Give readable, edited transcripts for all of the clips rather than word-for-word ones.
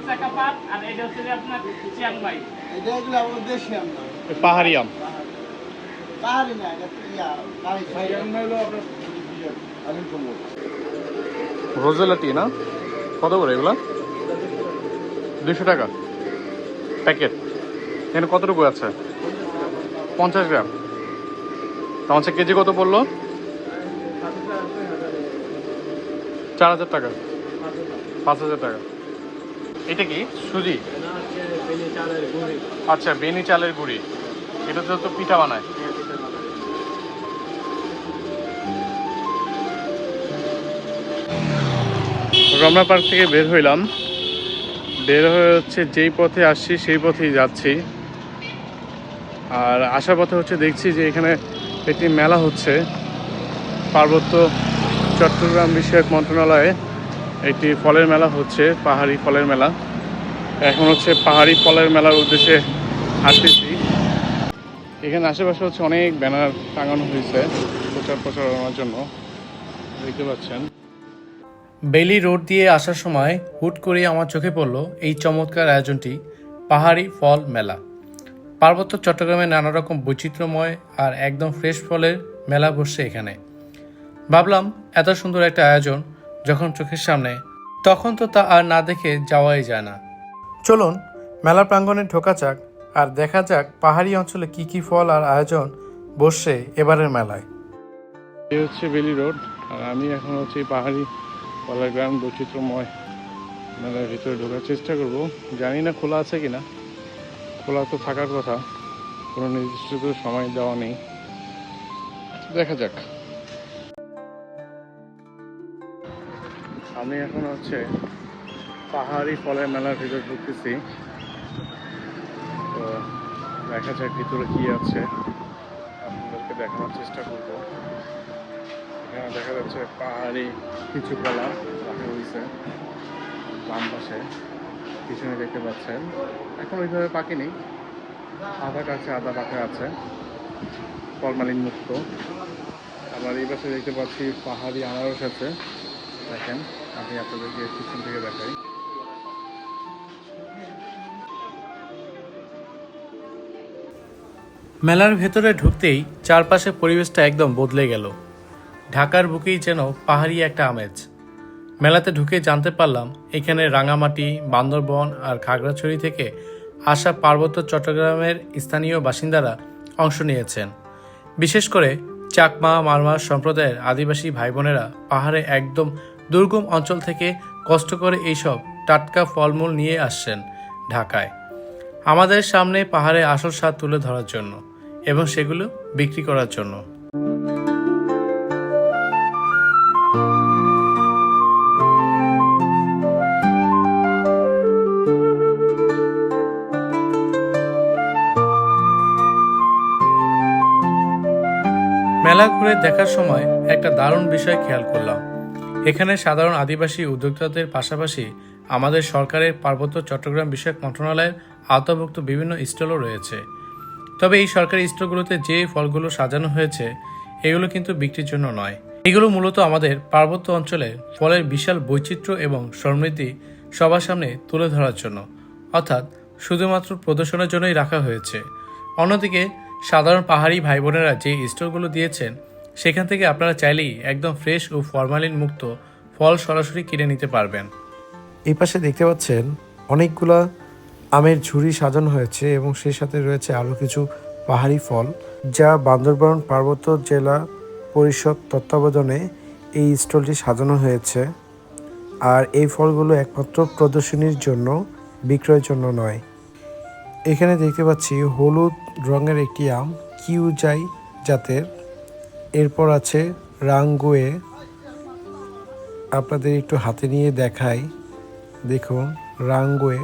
চাকা পাট, আর এটা হচ্ছে যে আপনার চিয়াংমাই। এটা এগুলো আমাদের দেশি আম না। পাহাড়ি আম। পাহাড়ি না, এটা ইয়া পাহাড়ি। রোজেলাটি না, কত করে এগুলা? 200 টাকা প্যাকেট। এখানে কতটুকু আছে? 50 গ্রাম। তোমার কেজি কত পড়লো? 4000 টাকা, 5000 টাকা। এটা কি সুজি? আচ্ছা, বেনি চালের গুঁড়ি। এটা তো পিঠা বানায়। রমনা পার্ক থেকে বের হইলাম। বের হয়ে হচ্ছে যেই পথে আসছি সেই পথেই যাচ্ছি। আর আসার পথে হচ্ছে দেখছি যে এখানে একটি মেলা হচ্ছে। পার্বত্য চট্টগ্রাম বিষয়ক মন্ত্রণালয়ে একটি ফলের মেলা হচ্ছে, পাহাড়ি ফলের মেলা। এখন হচ্ছে পাহাড়ি ফলের মেলার উদ্দেশ্যে আসতেছি। এখানে আশেপাশে হচ্ছে অনেক ব্যানার টাঙানো হয়েছে প্রচারণার জন্য, দেখতে পাচ্ছেন। বেলি রোড দিয়ে আসার সময় হুট করে আমার চোখে পড়লো এই চমৎকার আয়োজনটি, পাহাড়ি ফল মেলা। পার্বত্য চট্টগ্রামে নানা রকম বৈচিত্র্যময় আর একদম ফ্রেশ ফলের মেলা বসছে এখানে। ভাবলাম এত সুন্দর একটা আয়োজন যখন চোখের সামনে, তখন তো তা আর না দেখে যাওয়াই যায় না। চলুন মেলা প্রাঙ্গণে ঢোকা যাক আর দেখা যাক পাহাড়ি অঞ্চলে কি কি ফল আর আয়োজন বসছে এবারের মেলায়। এই হচ্ছে বেলি রোড, আর আমি এখন হচ্ছে পাহাড়ি ফলের গ্রাম বৈচিত্র্যময় মেলার ভিতরে ঢোকার চেষ্টা করব। জানি না খোলা আছে কিনা, খোলা তো থাকার কথা, কোনো নির্দিষ্ট সময় দেওয়া নেই, দেখা যাক। আমি এখন হচ্ছে পাহাড়ি ফলের মেলার ভিতরে ঢুকতেছি, তো দেখা যাক ভিতরে কি আছে, আপনাদেরকে দেখানোর চেষ্টা করব। এখানে দেখা যাচ্ছে পাহাড়ি কিছু কলা রাখা হয়েছে বাম পাশে, পিছনে দেখতে পাচ্ছেন। এখন ওইভাবে পাকেনি, আধা কাছে আধা পাকা আছে, ফরমালিন মুক্ত। আবার এই পাশে দেখতে পাচ্ছি পাহাড়ি আনারস আছে। দেখেন, আমি আপনাদেরকে পিছন থেকে দেখাই। মেলার ভেতরে ঢুকতেই চারপাশে পরিবেশটা একদম বদলে গেল। ঢাকার বুকেই যেন পাহাড়ি একটা আমেজ। মেলাতে ঢুকে জানতে পারলাম এখানে রাঙামাটি, বান্দরবন আর খাগড়াছড়ি থেকে আসা পার্বত্য চট্টগ্রামের স্থানীয় বাসিন্দারা অংশ নিয়েছেন। বিশেষ করে চাকমা মারমা সম্প্রদায়ের আদিবাসী ভাই বোনেরা পাহাড়ে একদম দুর্গম অঞ্চল থেকে কষ্ট করে এইসব টাটকা ফলমূল নিয়ে আসছেন ঢাকায় আমাদের সামনে পাহাড়ে আসল স্বাদ তুলে ধরার জন্য এবং সেগুলো বিক্রি করার জন্য। মেলা ঘুরে দেখার সময় একটা দারুণ বিষয় খেয়াল করলাম। এখানে সাধারণ আদিবাসী উদ্যোক্তাদের পাশাপাশি আমাদের সরকারের পার্বত্য চট্টগ্রাম বিষয়ক মন্ত্রণালয়ের আওতাভুক্ত বিভিন্ন স্টলও রয়েছে। তবে এই সরকারি স্টলগুলোতে যে ফলগুলো সাজানো হয়েছে এগুলো কিন্তু বিক্রির জন্য নয়। এগুলো মূলত আমাদের পার্বত্য অঞ্চলে ফলের বিশাল বৈচিত্র্য এবং সমৃদ্ধি সবার সামনে তুলে ধরার জন্য, অর্থাৎ শুধুমাত্র প্রদর্শনের জন্যই রাখা হয়েছে। অন্যদিকে সাধারণ পাহাড়ি ভাই বোনেরা যে স্টলগুলো দিয়েছেন সেখান থেকে আপনারা চাইলেই একদম ফ্রেশ ও ফরমালিন মুক্ত ফল সরাসরি কিনে নিতে পারবেন। এই পাশে দেখতে পাচ্ছেন অনেকগুলা আমের ঝুড়ি সাজানো হয়েছে এবং সেই সাথে রয়েছে আরও কিছু পাহাড়ি ফল, যা বান্দরবান পার্বত্য জেলা পরিষদ তত্ত্বাবধানে এই স্টলটি সাজানো হয়েছে। আর এই ফলগুলো একমাত্র প্রদর্শনীর জন্য, বিক্রয়ের জন্য নয়। এখানে দেখতে পাচ্ছি হলুদ রঙের একটি আম, কিউজাই জাতের। এরপর আছে রাঙ্গুয়ে, আপনাদের একটু হাতে নিয়ে দেখাই। দেখুন রাঙ্গুয়ে,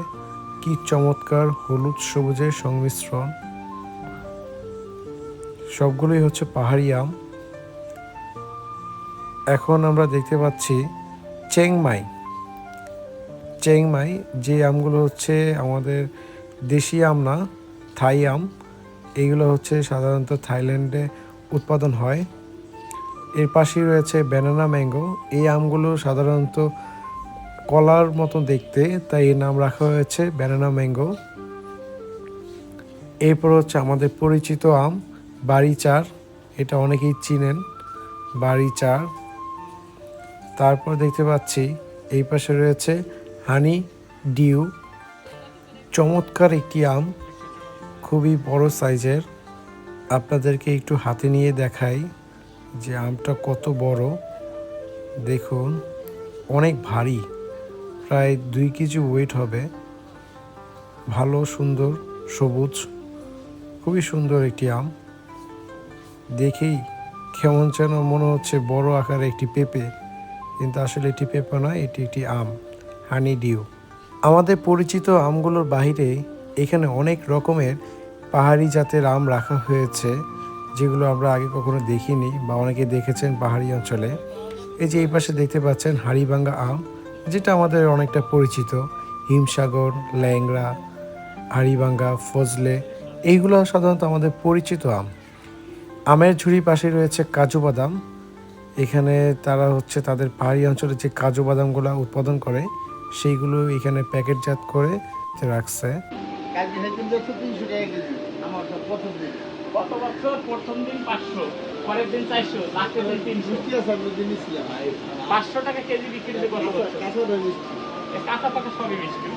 কি চমৎকার হলুদ সবুজের সংমিশ্রণ। সবগুলোই হচ্ছে পাহাড়ি আম। এখন আমরা দেখতে পাচ্ছি চেংমাই। চেংমাই যে আমগুলো হচ্ছে আমাদের দেশি আম না, থাই আম। এইগুলো হচ্ছে সাধারণত থাইল্যান্ডে উৎপাদন হয়। এর পাশেই রয়েছে ব্যানানা ম্যাঙ্গো। এই আমগুলো সাধারণত কলার মতো দেখতে, তাই এর নাম রাখা হয়েছে ব্যানানা ম্যাঙ্গো। এরপর হচ্ছে আমাদের পরিচিত আম বাড়ি চার, এটা অনেকেই চিনেন, বাড়ি চার। তারপর দেখতে পাচ্ছি এই পাশে রয়েছে হানি ডিউ, চমৎকার একটি আম, খুবই বড় সাইজের। আপনাদেরকে একটু হাতে নিয়ে দেখাই যে আমটা কত বড়। দেখুন, অনেক ভারী, প্রায় 2 কেজি ওয়েট হবে। ভালো সুন্দর সবুজ, খুবই সুন্দর একটি আম। দেখেই কেমন যেন মনে হচ্ছে বড় আকারে একটি পেঁপে, কিন্তু আসলে এটি পেঁপে নয়, এটি একটি আম, হানি ডিউ। আমাদের পরিচিত আমগুলোর বাইরে এখানে অনেক রকমের পাহাড়ি জাতের আম রাখা হয়েছে, যেগুলো আমরা আগে কখনো দেখিনি বা অনেকে দেখেছেন পাহাড়ি অঞ্চলে। এই যে এই পাশে দেখতে পাচ্ছেন হাড়িভাঙ্গা আম, যেটা আমাদের অনেকটা পরিচিত। হিমসাগর, ল্যাংড়া, হাড়িভাঙ্গা, ফজলে, এইগুলো সাধারণত আমাদের পরিচিত আম। আমের ঝুড়ির পাশে রয়েছে কাজু বাদাম। এখানে তারা হচ্ছে তাদের পাহাড়ি অঞ্চলে যে কাজু বাদামগুলো উৎপাদন করে সেইগুলো এখানে প্যাকেটজাত করে রাখছে। কালকে সেদিন দেখছো 300 টাকা কেজি আমার সব প্রথম দিন। গত বছর প্রথম দিন 500, পরের দিন 400, লাস্টের দিন 300। মিষ্টি আছে আমি দিন নিছিলাম 500 টাকা কেজি বিক্রি হচ্ছে গত বছর। কাঁচা মিষ্টি। এই কাঁচা পাকা সবই মিষ্টি।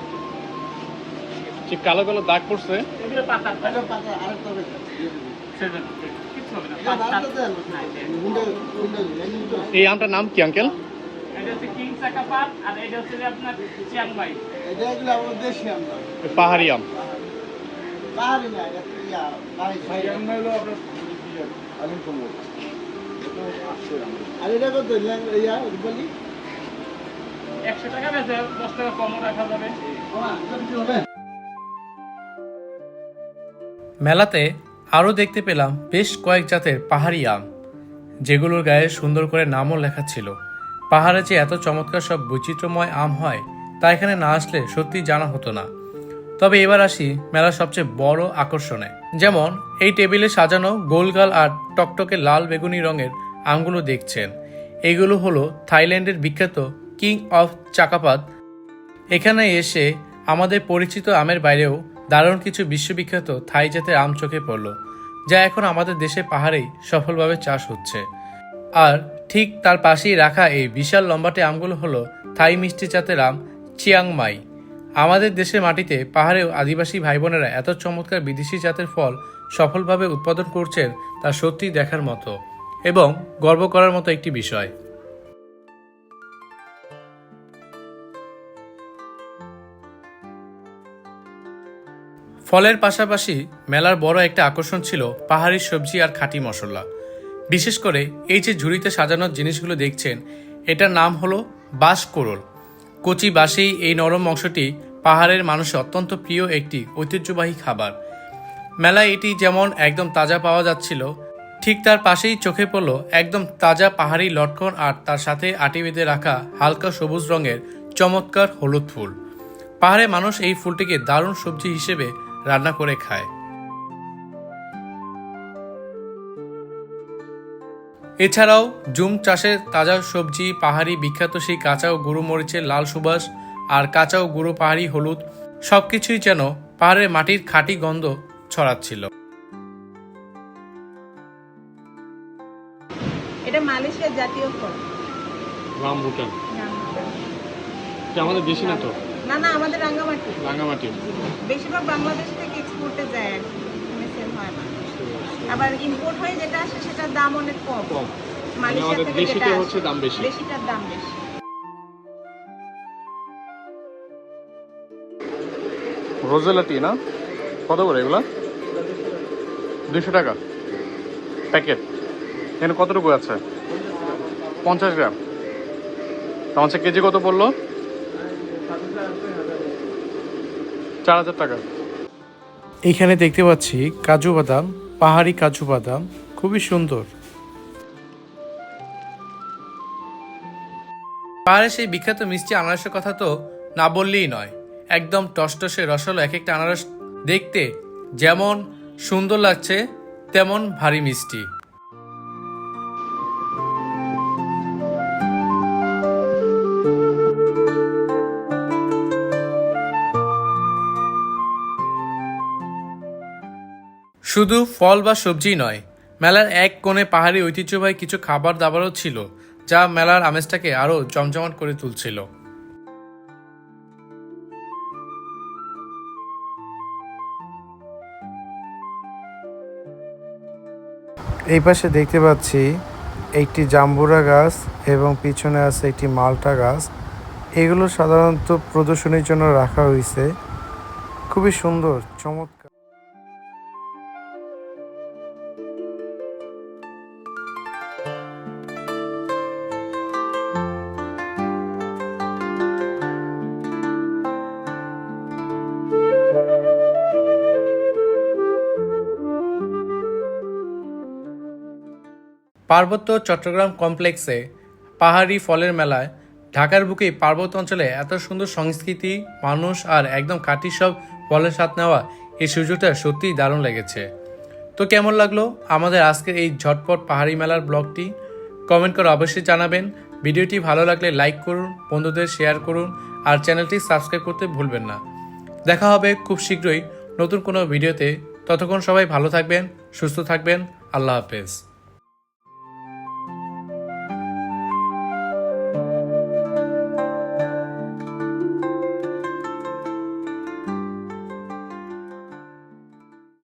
যে কালো কালো দাগ পড়ছে, এগুলো পাতা এটা পাতা আরেকটা বেশি দিয়ে দিবি। সেজন্য কিছু হবে না। এটা দাঁড়াতে দেন গুন্ডা গুন্ডা গুন্ডা। এই আমটার নাম কি আঙ্কেল? এটা হচ্ছে কিং চাকা পাত, আর এটা হচ্ছে যে আপনার চিয়াংমাই। এটা এগুলো আমাদের দেশি আম না, পাহাড়ি আম। পাহাড়ি না, এটা বাড়ি খাই। আর এটা কত ইয়া বলি 100 টাকা বেচে 10 টাকা কমও রাখা যাবে। মেলাতে আরও দেখতে পেলাম বেশ কয়েক জাতের পাহাড়ি আম, যেগুলোর গায়ে সুন্দর করে নামও লেখা ছিল। পাহাড়ে যে এত চমৎকার সব বৈচিত্র্যময় আম হয় তা এখানে না আসলে সত্যি জানা হতো না। তবে এবার আসি মেলার সবচেয়ে বড় আকর্ষণে। যেমন এই টেবিলে সাজানো গোলগাল আর টকটকে লাল বেগুনি রঙের আমগুলো দেখছেন, এগুলো হলো থাইল্যান্ডের বিখ্যাত কিং অফ চাকাপাত। এখানে এসে আমাদের পরিচিত আমের বাইরেও দারুণ কিছু বিশ্ববিখ্যাত থাই জাতের আম চোখে পড়ল, যা এখন আমাদের দেশে পাহাড়েই সফলভাবে চাষ হচ্ছে। আর ঠিক তার পাশেই রাখা এই বিশাল লম্বাটে আমগুলো হলো থাই মিষ্টি জাতের আম চিয়াংমাই। আমাদের দেশের মাটিতে পাহাড়েও আদিবাসী ভাই বোনেরা এত চমৎকার বিদেশি জাতের ফল সফলভাবে উৎপাদন করছেন তা সত্যি দেখার মতো এবং গর্ব করার মতো একটি বিষয়। ফলের পাশাপাশি মেলার বড় একটা আকর্ষণ ছিল পাহাড়ি সবজি আর খাঁটি মশলা। বিশেষ করে এই যে ঝুড়িতে সাজানো জিনিসগুলো দেখছেন, এটার নাম হলো বাঁশকোরল। কচি বাঁশেই এই নরম অংশটি পাহাড়ের মানুষের অত্যন্ত প্রিয় একটি ঐতিহ্যবাহী খাবার। মেলায় এটি যেমন একদম তাজা পাওয়া যাচ্ছিল, ঠিক তার পাশেই চোখে পড়ল একদম তাজা পাহাড়ি লটকন আর তার সাথে আটি বেঁধে রাখা হালকা সবুজ রঙের চমৎকার হলুদ ফুল। পাহাড়ে মানুষ এই ফুলটিকে দারুণ সবজি হিসেবে রান্না করে খায়। এছাড়াও জুম চাষের তাজা সবজি, পাহাড়ি বিখ্যাত সেই কাঁচা ও গুঁড়ো মরিচের লাল সুবাস আর কাঁচা ও গুঁড়ো পাহাড়ি হলুদ, সবকিছুই যেন পাহাড়ের মাটির খাঁটি গন্ধ ছড়াচ্ছিল। এটা মালয়েশিয়ার জাতীয় ফল। রামবুটান। এটা আমাদের দেশি না তো? না না, আমাদের রাঙ্গামাটি। রাঙ্গামাটি। বেশিরভাগ বাংলাদেশ থেকে এক্সপোর্টে যায় আর কি, এখানে সেল হয় না। আবার ইম্পোর্ট হয়ে যেটা আসে সেটার দাম অনেক কম। মালয়েশিয়া থেকে যেটা হচ্ছে দাম বেশি। বেশিটার দাম বেশি। রোজেলাটি না? কত করে এগুলা? 200 টাকা প্যাকেট। এখানে কতটুকু আছে? 50 গ্রাম। তোমার কেজি কত পড়লো? 4000 টাকা। এখানে দেখতে পাচ্ছি কাজু বাদাম, পাহাড়ি কাজু বাদাম, খুবই সুন্দর। পাহাড়ে সেই বিখ্যাত মিষ্টি আনারসের কথা তো না বললেই নয়। একদম টসটসে রসালো এক একটা আনারস দেখতে যেমন সুন্দর লাগছে তেমন ভারী মিষ্টি। শুধু ফল বা সবজি নয়, মেলার এক কোণে পাহাড়ি ঐতিহ্যবাহী কিছু খাবার দাবারও ছিল, যা মেলার আমেজটাকে আরও জমজমাট করে তুলছিল। এই পাশে দেখতে পাচ্ছি একটি জাম্বুরা গাছ এবং পিছনে আছে একটি মালটা গাছ। এগুলো সাধারণত প্রদর্শনীর জন্য রাখা হয়েছে। খুবই সুন্দর, চমৎকার। পার্বত্য চট্টগ্রাম কমপ্লেক্সে পাহাড়ি ফলের মেলায় ঢাকার বুকেই পার্বত্য অঞ্চলে এত সুন্দর সংস্কৃতি, মানুষ আর একদম খাঁটি সব ফলের স্বাদ নেওয়া, এই সুযোগটা সত্যিই দারুণ লেগেছে। তো কেমন লাগলো আমাদের আজকের এই ঝটপট পাহাড়ি মেলার ব্লগটি? কমেন্ট করে অবশ্যই জানাবেন। ভিডিওটি ভালো লাগলে লাইক করুন, বন্ধুদের শেয়ার করুন আর চ্যানেলটি সাবস্ক্রাইব করতে ভুলবেন না। দেখা হবে খুব শীঘ্রই নতুন কোনো ভিডিওতে। ততক্ষণ সবাই ভালো থাকবেন, সুস্থ থাকবেন। আল্লাহ হাফেজ।